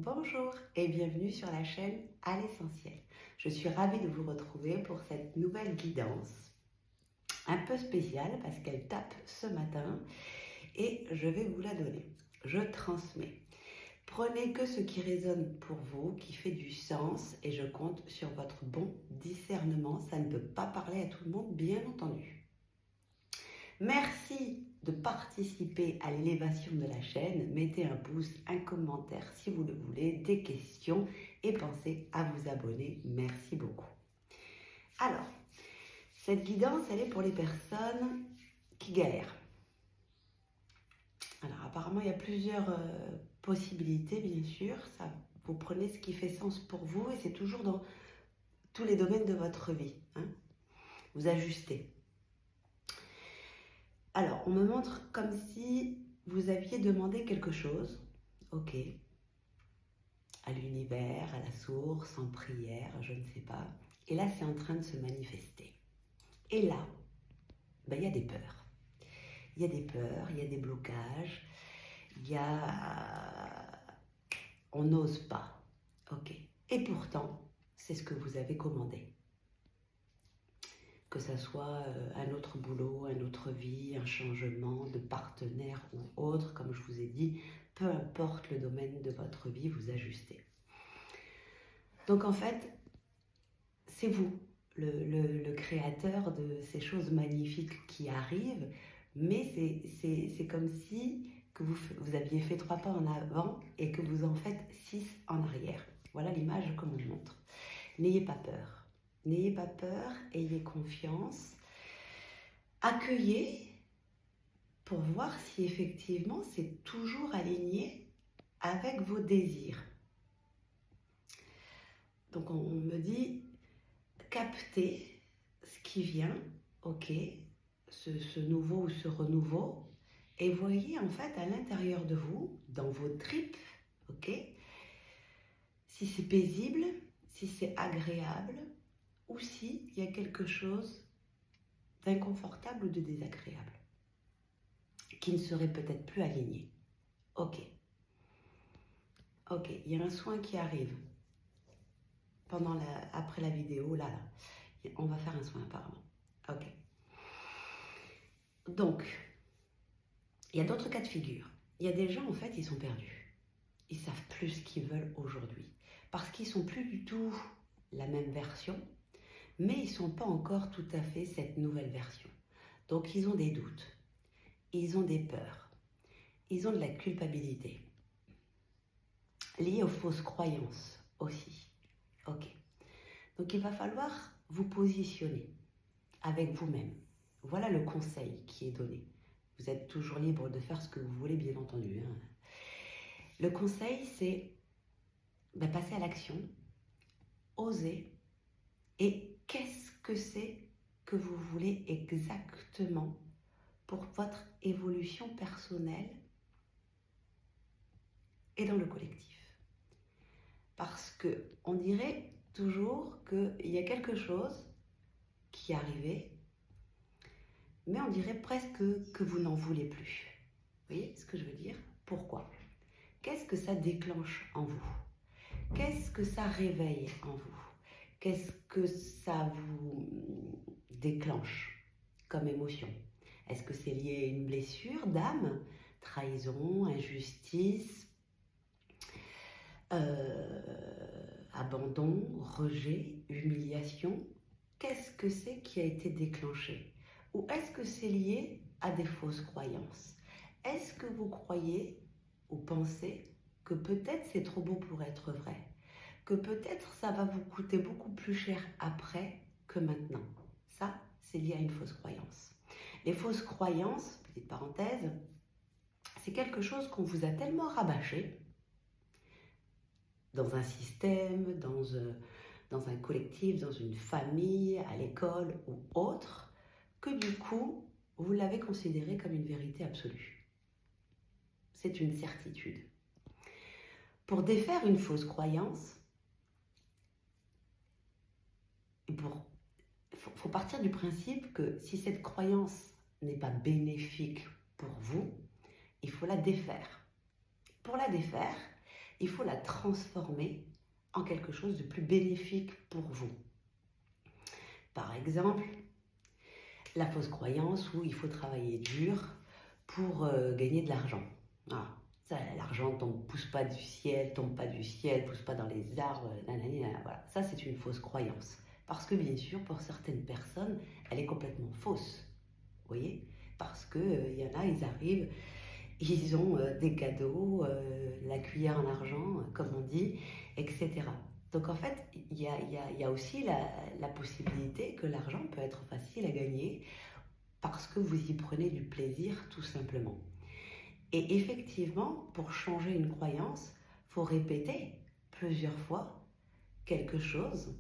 Bonjour et bienvenue sur la chaîne À l'essentiel. Je suis ravie de vous retrouver pour cette nouvelle guidance un peu spéciale parce qu'elle tape ce matin et je vais vous la donner. Je transmets. Prenez que ce qui résonne pour vous, qui fait du sens et je compte sur votre bon discernement. Ça ne peut pas parler à tout le monde, bien entendu. Merci de participer à l'élévation de la chaîne. Mettez un pouce, un commentaire si vous le voulez, des questions et pensez à vous abonner. Merci beaucoup. Alors, cette guidance, elle est pour les personnes qui galèrent. Alors, apparemment, il y a plusieurs possibilités, bien sûr. Ça, vous prenez ce qui fait sens pour vous et c'est toujours dans tous les domaines de votre vie. Vous ajustez. Alors, on me montre comme si vous aviez demandé quelque chose, ok, à l'univers, à la source, en prière, je ne sais pas. Et là, c'est en train de se manifester. Et là, il y a des peurs. Il y a des peurs, il y a des blocages, il y a... On n'ose pas, ok. Et pourtant, c'est ce que vous avez commandé. Que ça soit un autre boulot, une autre vie, un changement de partenaire ou autre, comme je vous ai dit, peu importe le domaine de votre vie, vous ajustez. Donc en fait, c'est vous, le créateur de ces choses magnifiques qui arrivent, mais c'est comme si que vous aviez fait 3 pas en avant et que vous en faites 6 en arrière. Voilà l'image que l'on montre. N'ayez pas peur. N'ayez pas peur, ayez confiance, accueillez pour voir si effectivement c'est toujours aligné avec vos désirs. Donc on me dit, captez ce qui vient, ok, ce nouveau ou ce renouveau, et voyez en fait à l'intérieur de vous, dans vos tripes, ok, si c'est paisible, si c'est agréable, ou s'il y a quelque chose d'inconfortable ou de désagréable, qui ne serait peut-être plus aligné. Ok. Ok, il y a un soin qui arrive après la vidéo, là. On va faire un soin apparemment. Ok. Donc, il y a d'autres cas de figure. Il y a des gens, en fait, ils sont perdus. Ils ne savent plus ce qu'ils veulent aujourd'hui. Parce qu'ils ne sont plus du tout la même version, mais ils ne sont pas encore tout à fait cette nouvelle version. Donc, ils ont des doutes, ils ont des peurs, ils ont de la culpabilité, liée aux fausses croyances aussi. Ok. Donc, il va falloir vous positionner avec vous-même. Voilà le conseil qui est donné. Vous êtes toujours libre de faire ce que vous voulez, bien entendu. Le conseil, c'est passer à l'action, oser. Et qu'est-ce que c'est que vous voulez exactement pour votre évolution personnelle et dans le collectif? Parce qu'on dirait toujours qu'il y a quelque chose qui est arrivé, mais on dirait presque que vous n'en voulez plus. Vous voyez ce que je veux dire? Pourquoi? Qu'est-ce que ça déclenche en vous? Qu'est-ce que ça réveille en vous? Qu'est-ce que ça vous déclenche comme émotion? Est-ce que c'est lié à une blessure d'âme? Trahison, injustice, abandon, rejet, humiliation? Qu'est-ce que c'est qui a été déclenché? Ou est-ce que c'est lié à des fausses croyances? Est-ce que vous croyez ou pensez que peut-être c'est trop beau pour être vrai? Que peut-être ça va vous coûter beaucoup plus cher après que maintenant? Ça, c'est lié à une fausse croyance. Les fausses croyances, petite parenthèse, c'est quelque chose qu'on vous a tellement rabâché dans un système, dans un collectif, dans une famille, à l'école ou autre, que du coup, vous l'avez considéré comme une vérité absolue. C'est une certitude. Pour défaire une fausse croyance, il faut partir du principe que si cette croyance n'est pas bénéfique pour vous, il faut la défaire. Pour la défaire, il faut la transformer en quelque chose de plus bénéfique pour vous. Par exemple, la fausse croyance où il faut travailler dur pour gagner de l'argent. Ah, l'argent ne pousse pas du ciel, tombe pas du ciel, pousse pas dans les arbres, nanani, nanana, voilà. Ça, c'est une fausse croyance. Parce que bien sûr, pour certaines personnes, elle est complètement fausse. Vous voyez? Parce qu'il y en a, ils arrivent, ils ont des cadeaux, la cuillère en argent, comme on dit, etc. Donc en fait, il y a aussi la possibilité que l'argent peut être facile à gagner parce que vous y prenez du plaisir tout simplement. Et effectivement, pour changer une croyance, il faut répéter plusieurs fois quelque chose,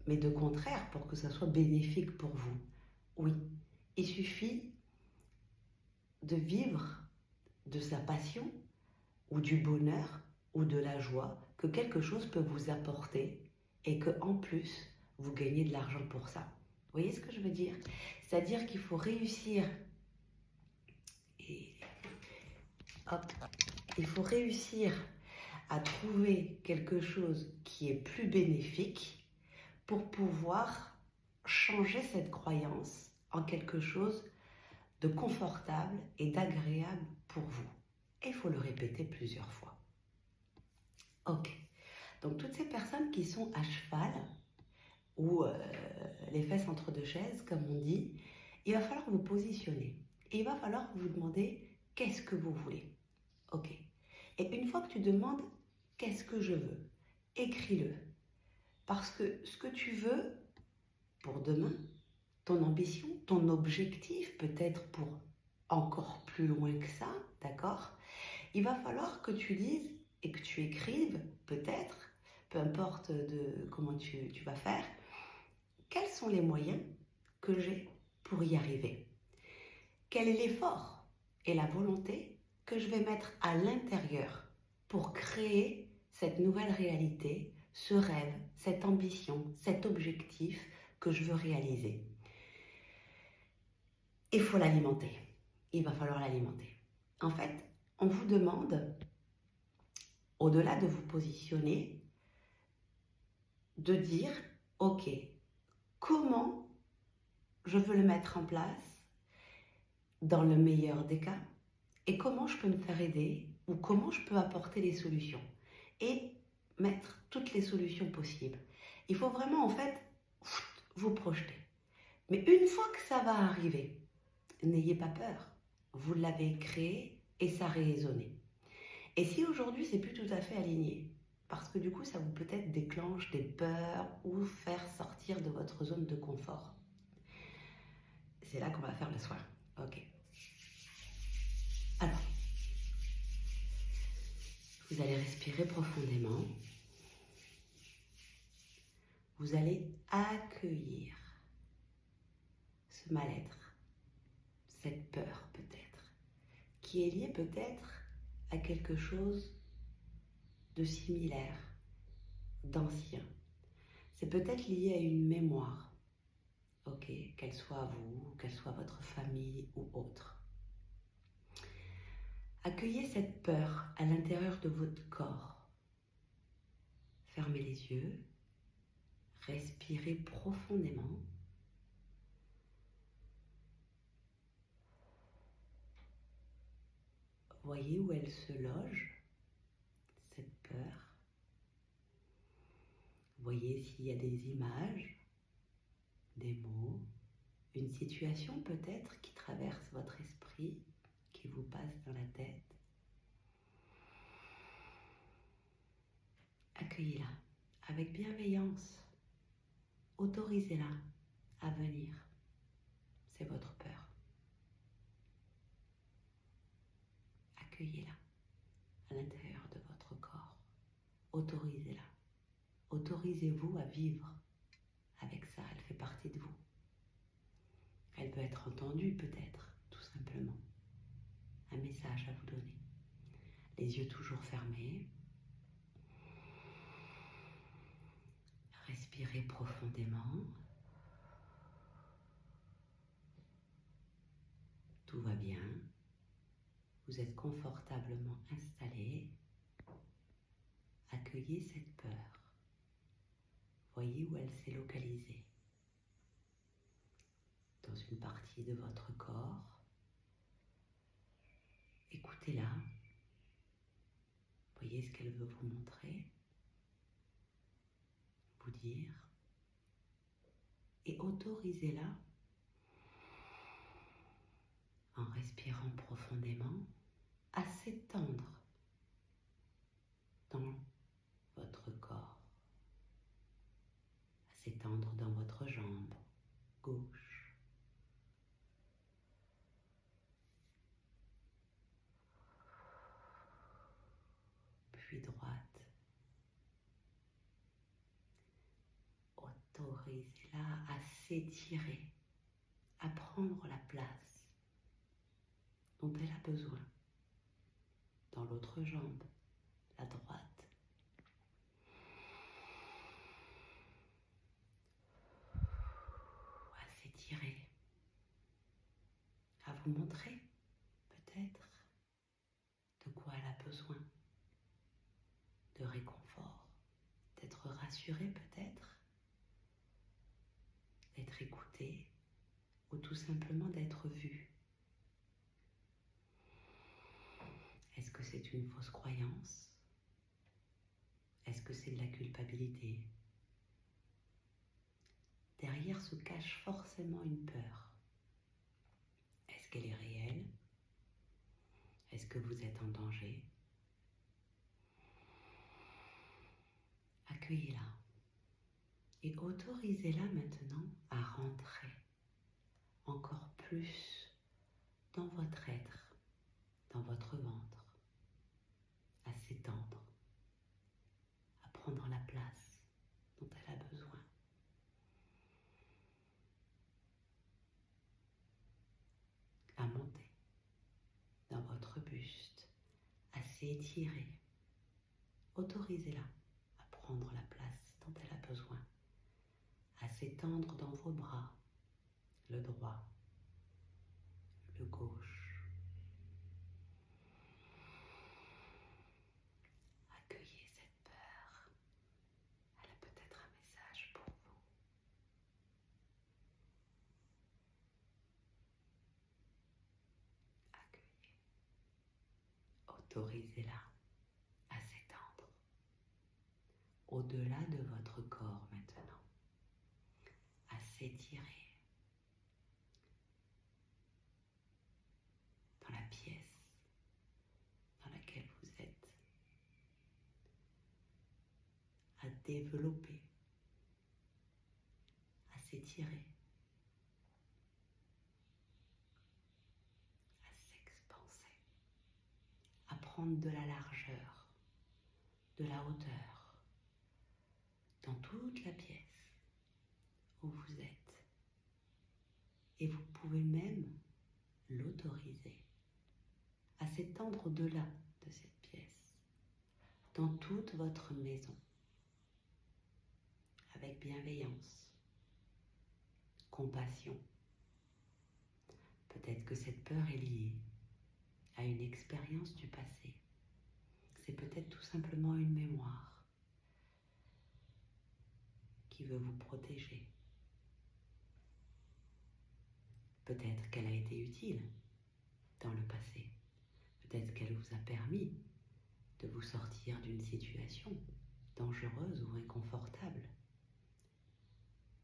mais de contraire pour que ça soit bénéfique pour vous. Oui, il suffit de vivre de sa passion ou du bonheur ou de la joie que quelque chose peut vous apporter et que en plus vous gagnez de l'argent pour ça. Vous voyez ce que je veux dire? C'est-à-dire qu'il faut réussir et hop, il faut réussir à trouver quelque chose qui est plus bénéfique pour pouvoir changer cette croyance en quelque chose de confortable et d'agréable pour vous. Et il faut le répéter plusieurs fois. Ok. Donc toutes ces personnes qui sont à cheval ou les fesses entre deux chaises, comme on dit, il va falloir vous positionner. Et il va falloir vous demander qu'est-ce que vous voulez. Ok. Et une fois que tu demandes qu'est-ce que je veux, écris-le. Parce que ce que tu veux pour demain, ton ambition, ton objectif, peut-être pour encore plus loin que ça, d'accord? Il va falloir que tu lises et que tu écrives, peut-être, peu importe comment tu vas faire, quels sont les moyens que j'ai pour y arriver? Quel est l'effort et la volonté que je vais mettre à l'intérieur pour créer cette nouvelle réalité, ce rêve, cette ambition, cet objectif que je veux réaliser? Il faut l'alimenter. Il va falloir l'alimenter. En fait, on vous demande, au-delà de vous positionner, de dire, ok, comment je veux le mettre en place dans le meilleur des cas et comment je peux me faire aider ou comment je peux apporter les solutions et mettre toutes les solutions possibles. Il faut vraiment en fait vous projeter. Mais une fois que ça va arriver, n'ayez pas peur. Vous l'avez créé et ça résonne. Et si aujourd'hui c'est plus tout à fait aligné, parce que du coup ça vous peut-être déclenche des peurs ou faire sortir de votre zone de confort, c'est là qu'on va faire le soin. Ok. Alors, vous allez respirer profondément. Vous allez accueillir ce mal-être, cette peur peut-être, qui est liée peut-être à quelque chose de similaire, d'ancien. C'est peut-être lié à une mémoire, ok, qu'elle soit à vous, qu'elle soit à votre famille ou autre. Accueillez cette peur à l'intérieur de votre corps. Fermez les yeux, respirez profondément. Voyez où elle se loge, cette peur. Voyez s'il y a des images, des mots, une situation peut-être qui traverse votre esprit, qui vous passe dans la tête. Accueillez-la avec bienveillance. Autorisez-la à venir. C'est votre peur. Accueillez-la à l'intérieur de votre corps. Autorisez-la. Autorisez-vous à vivre avec ça. Elle fait partie de vous. Elle peut être entendue peut-être, tout simplement. Un message à vous donner. Les yeux toujours fermés. Respirez profondément. Tout va bien. Vous êtes confortablement installé. accueillez cette peur. Voyez où elle s'est localisée. Dans une partie de votre corps. Écoutez-la. Voyez ce qu'elle veut vous montrer, vous dire. Et autorisez-la, en respirant profondément, à s'étendre dans votre corps, à s'étendre dans votre jambe gauche, puis droite. Autorisez-la à s'étirer, à prendre la place dont elle a besoin dans l'autre jambe, la droite. À s'étirer, à vous montrer peut-être de quoi elle a besoin, de réconfort, d'être rassurée peut-être, d'être écoutée ou tout simplement d'être vue. Est-ce que c'est une fausse croyance? Est-ce que c'est de la culpabilité? Derrière se cache forcément une peur. Est-ce qu'elle est réelle? Est-ce que vous êtes en danger? Accueillez-la et autorisez-la maintenant à rentrer encore plus dans votre être, dans votre ventre, à s'étendre, à prendre la place dont elle a besoin. À monter dans votre buste, à s'étirer. Autorisez-la à prendre la place dont elle a besoin, à s'étendre dans vos bras, le droit, le gauche. Accueillez cette peur. Elle a peut-être un message pour vous. Accueillez. Autorisez-la à s'étendre au-delà de votre corps maintenant, à s'étirer dans la pièce dans laquelle vous êtes, à développer, à s'étirer, à s'expanser, à prendre de la largeur, de la hauteur, dans toute la pièce où vous êtes. Et vous pouvez même l'autoriser à s'étendre au-delà de cette pièce, dans toute votre maison, avec bienveillance, compassion. Peut-être que cette peur est liée à une expérience du passé. C'est peut-être tout simplement une mémoire qui veut vous protéger. Peut-être qu'elle a été utile dans le passé. Peut-être qu'elle vous a permis de vous sortir d'une situation dangereuse ou inconfortable.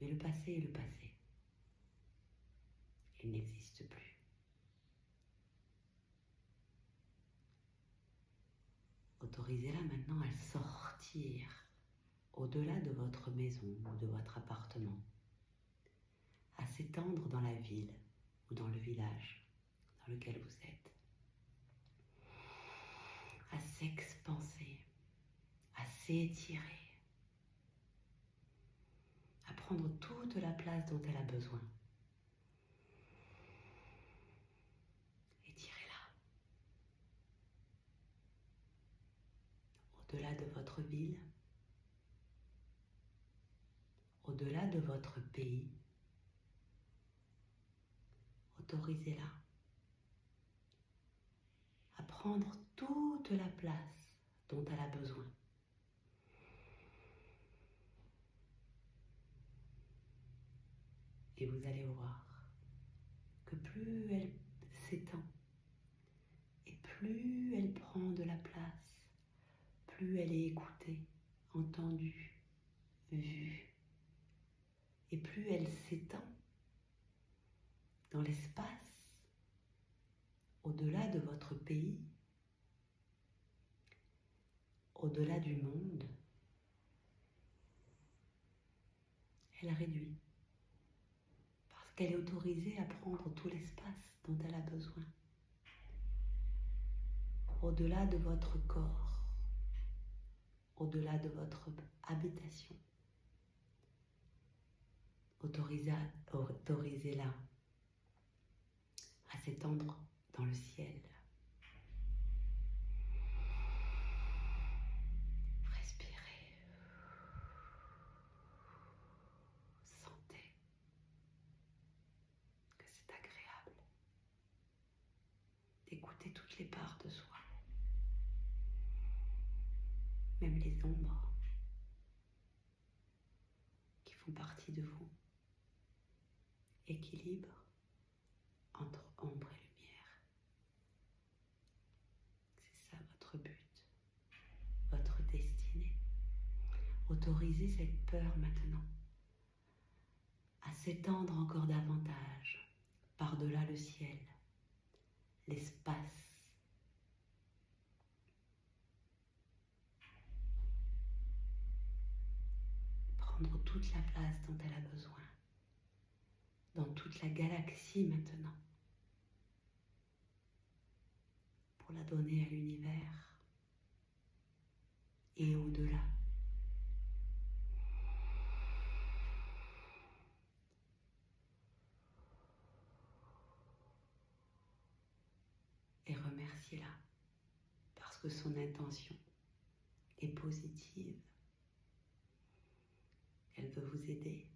Mais le passé est le passé. Il n'existe plus. Autorisez-la maintenant à sortir au-delà de votre maison ou de votre appartement, à s'étendre dans la ville ou dans le village dans lequel vous êtes, à s'expanser, à s'étirer, à prendre toute la place dont elle a besoin. Étirez-la. Au-delà de votre ville, au-delà de votre pays, autorisez-la à prendre toute la place dont elle a besoin vous allez voir que plus elle s'étend et plus elle prend de la place, plus elle est écoutée, entendue, vue, et plus elle s'étend dans l'espace, au-delà de votre pays, au-delà du monde, elle réduit. Parce qu'elle est autorisée à prendre tout l'espace dont elle a besoin. Au-delà de votre corps, au-delà de votre habitation. Autorisez-la à s'étendre dans le ciel. Respirez. Sentez que c'est agréable d'écouter toutes les parts de soi, même les ombres qui font partie de vous. Équilibre entre ombre et lumière. C'est ça votre but, votre destinée. Autorisez cette peur maintenant à s'étendre encore davantage par-delà le ciel, l'espace. Prendre toute la place dont elle a besoin, dans toute la galaxie maintenant, pour la donner à l'univers et au-delà. Et remerciez-la parce que son intention est positive. Elle veut vous aider.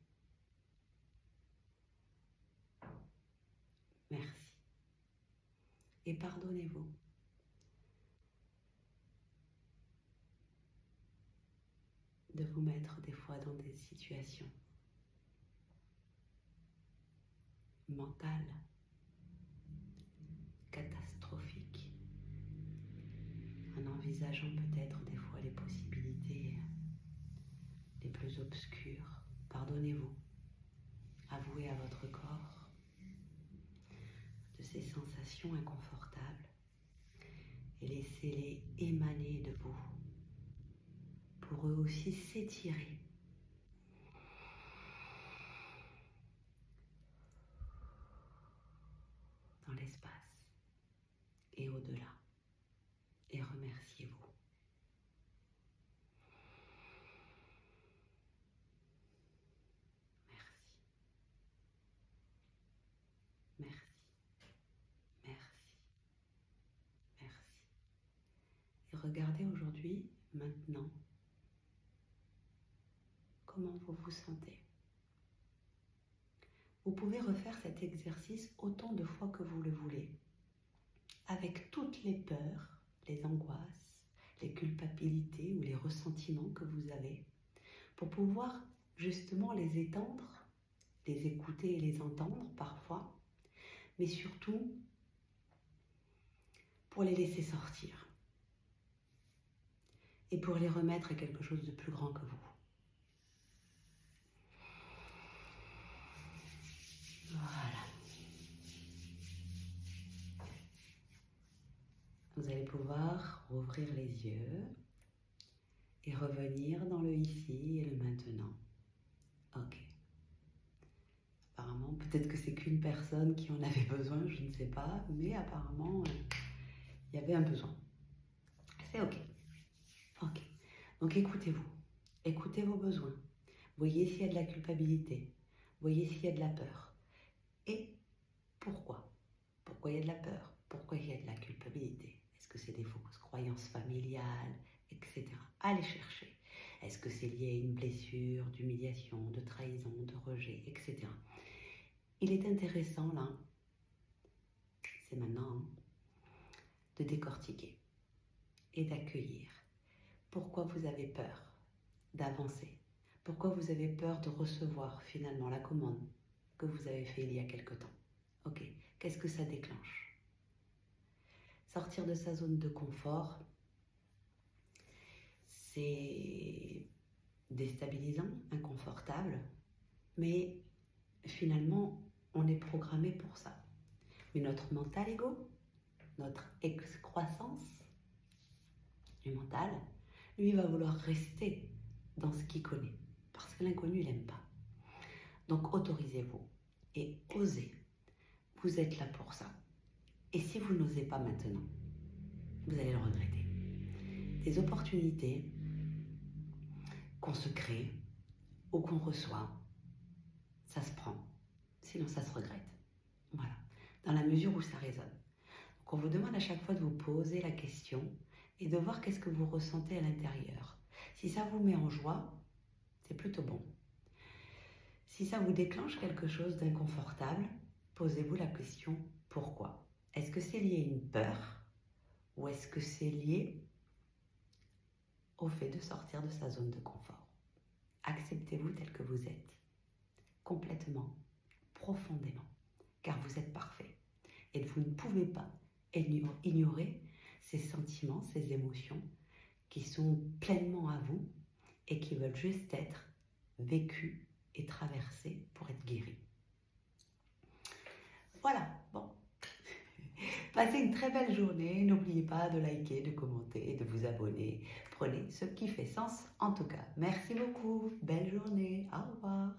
Merci. Et pardonnez-vous. De vous mettre des fois dans des situations mentales, catastrophiques, en envisageant peut-être des fois les possibilités les plus obscures. Pardonnez-vous. Avouez à votre corps de ces sensations inconfortables et laissez-les émaner de vous pour eux aussi s'étirer. Dans l'espace et au-delà. Et remerciez-vous. Merci. Merci. Merci. Merci. Et regardez aujourd'hui, maintenant, comment vous vous sentez. Vous pouvez refaire cet exercice autant de fois que vous le voulez, avec toutes les peurs, les angoisses, les culpabilités ou les ressentiments que vous avez, pour pouvoir justement les étendre, les écouter et les entendre parfois, mais surtout pour les laisser sortir et pour les remettre à quelque chose de plus grand que vous. Voilà. Vous allez pouvoir rouvrir les yeux et revenir dans le ici et le maintenant. Ok. Apparemment, peut-être que c'est qu'une personne qui en avait besoin, je ne sais pas, mais apparemment, il y avait un besoin. C'est ok. Ok. Donc écoutez-vous. Écoutez vos besoins. Voyez s'il y a de la culpabilité. Voyez s'il y a de la peur. Et pourquoi? Pourquoi il y a de la peur? Pourquoi il y a de la culpabilité? Est-ce que c'est des fausses croyances familiales, etc. Allez chercher. Est-ce que c'est lié à une blessure, d'humiliation, de trahison, de rejet, etc. Il est intéressant là, c'est maintenant, de décortiquer et d'accueillir. Pourquoi vous avez peur d'avancer? Pourquoi vous avez peur de recevoir finalement la commande que vous avez fait il y a quelque temps. Ok, qu'est-ce que ça déclenche? Sortir de sa zone de confort, c'est déstabilisant, inconfortable, mais finalement, on est programmé pour ça. Mais notre mental ego, notre excroissance du mental, lui va vouloir rester dans ce qu'il connaît, parce que l'inconnu, il n'aime pas. Donc autorisez-vous et osez. Vous êtes là pour ça. Et si vous n'osez pas maintenant, vous allez le regretter. Des opportunités qu'on se crée ou qu'on reçoit, ça se prend. Sinon, ça se regrette. Voilà. Dans la mesure où ça résonne. Donc, on vous demande à chaque fois de vous poser la question et de voir qu'est-ce que vous ressentez à l'intérieur. Si ça vous met en joie, c'est plutôt bon. Si ça vous déclenche quelque chose d'inconfortable, posez-vous la question pourquoi? Est-ce que c'est lié à une peur ou est-ce que c'est lié au fait de sortir de sa zone de confort? Acceptez-vous tel que vous êtes, complètement, profondément, car vous êtes parfait. Et vous ne pouvez pas ignorer ces sentiments, ces émotions qui sont pleinement à vous et qui veulent juste être vécus et traversés pour être guéris. Voilà, bon. Passez une très belle journée. N'oubliez pas de liker, de commenter, de vous abonner. Prenez ce qui fait sens en tout cas. Merci beaucoup. Belle journée. Au revoir.